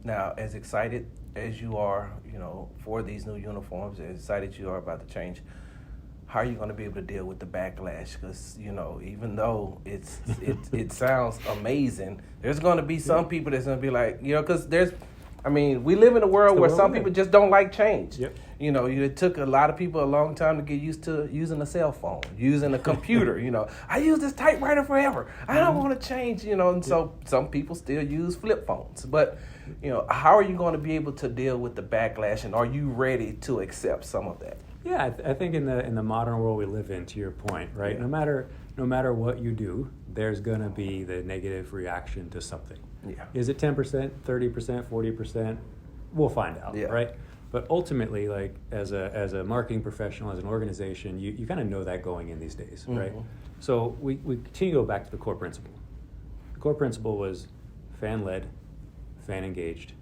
Now, as excited as you are, for these new uniforms, as excited you are about the change, how are you going to be able to deal with the backlash? Because, even though it sounds amazing, there's going to be some people that's going to be like, because we live in a world where some people just don't like change. Yep. It took a lot of people a long time to get used to using a cell phone, using a computer. I use this typewriter forever. I don't want to change, and so some people still use flip phones. But, how are you going to be able to deal with the backlash, and are you ready to accept some of that? Yeah, I think in the modern world we live in, to your point, right? Yeah. No matter what you do, there's going to be the negative reaction to something. Yeah. Is it 10%, 30%, 40%? We'll find out, right? But ultimately, like as a marketing professional, as an organization, you kind of know that going in these days, right? So we continue to go back to the core principle. The core principle was fan-led, fan-engaged,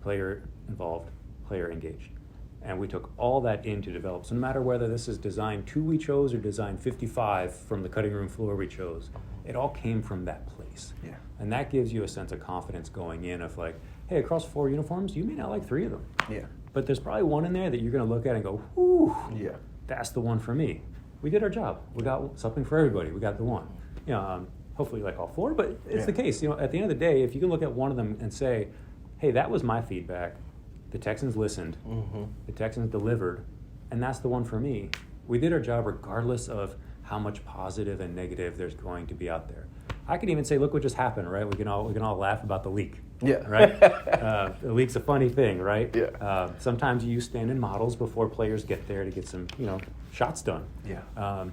player-involved, player-engaged. And we took all that in to develop. So no matter whether this is design 2 we chose or design 55 from the cutting room floor we chose, it all came from that place. Yeah. And that gives you a sense of confidence going in of like, hey, across 4 uniforms, you may not like 3 of them. Yeah. But there's probably one in there that you're going to look at and go, whoo, Yeah. that's the one for me. We did our job. We got something for everybody. We got the one. Hopefully like all 4, but it's the case. At the end of the day, if you can look at one of them and say, hey, that was my feedback. The Texans listened, the Texans delivered, and that's the one for me. We did our job regardless of how much positive and negative there's going to be out there. I could even say, look what just happened, right? We can all laugh about the leak. Yeah. Right? The leak's a funny thing, right? Yeah. Sometimes you use stand-in models before players get there to get some, shots done. Yeah.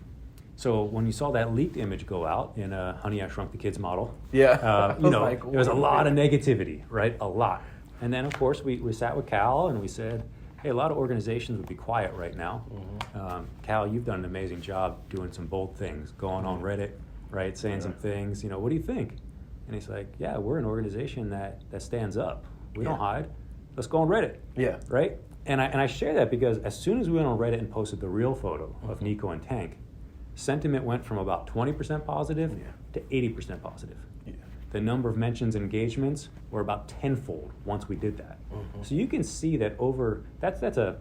So when you saw that leaked image go out in Honey, I Shrunk the Kids model, Yeah. there was a lot of negativity, right? A lot. And then, of course, we sat with Cal and we said, hey, a lot of organizations would be quiet right now. Cal, you've done an amazing job doing some bold things, going on Reddit, right, saying some things. What do you think? And he's like, yeah, we're an organization that stands up. We don't hide. Let's go on Reddit. Yeah. Right? And I share that because as soon as we went on Reddit and posted the real photo of Nico and Tank, sentiment went from about 20% positive to 80% positive. Yeah. The number of mentions and engagements were about tenfold once we did that. So you can see that that's a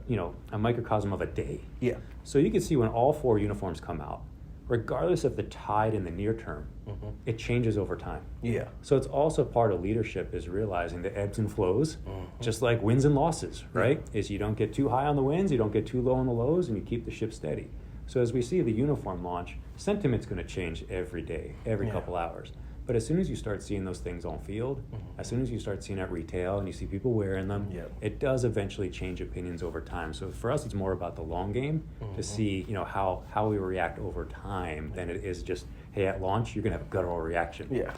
microcosm of a day. Yeah. So you can see when all 4 uniforms come out, regardless of the tide in the near term, it changes over time. Yeah. So it's also part of leadership is realizing the ebbs and flows, just like wins and losses, right? Is you don't get too high on the wins, you don't get too low on the lows, and you keep the ship steady. So as we see the uniform launch, sentiment's going to change every day, every couple hours. But as soon as you start seeing those things on field, as soon as you start seeing at retail and you see people wearing them, it does eventually change opinions over time. So for us, it's more about the long game to see, how we react over time than it is just, hey, at launch, you're going to have a guttural reaction. Yeah.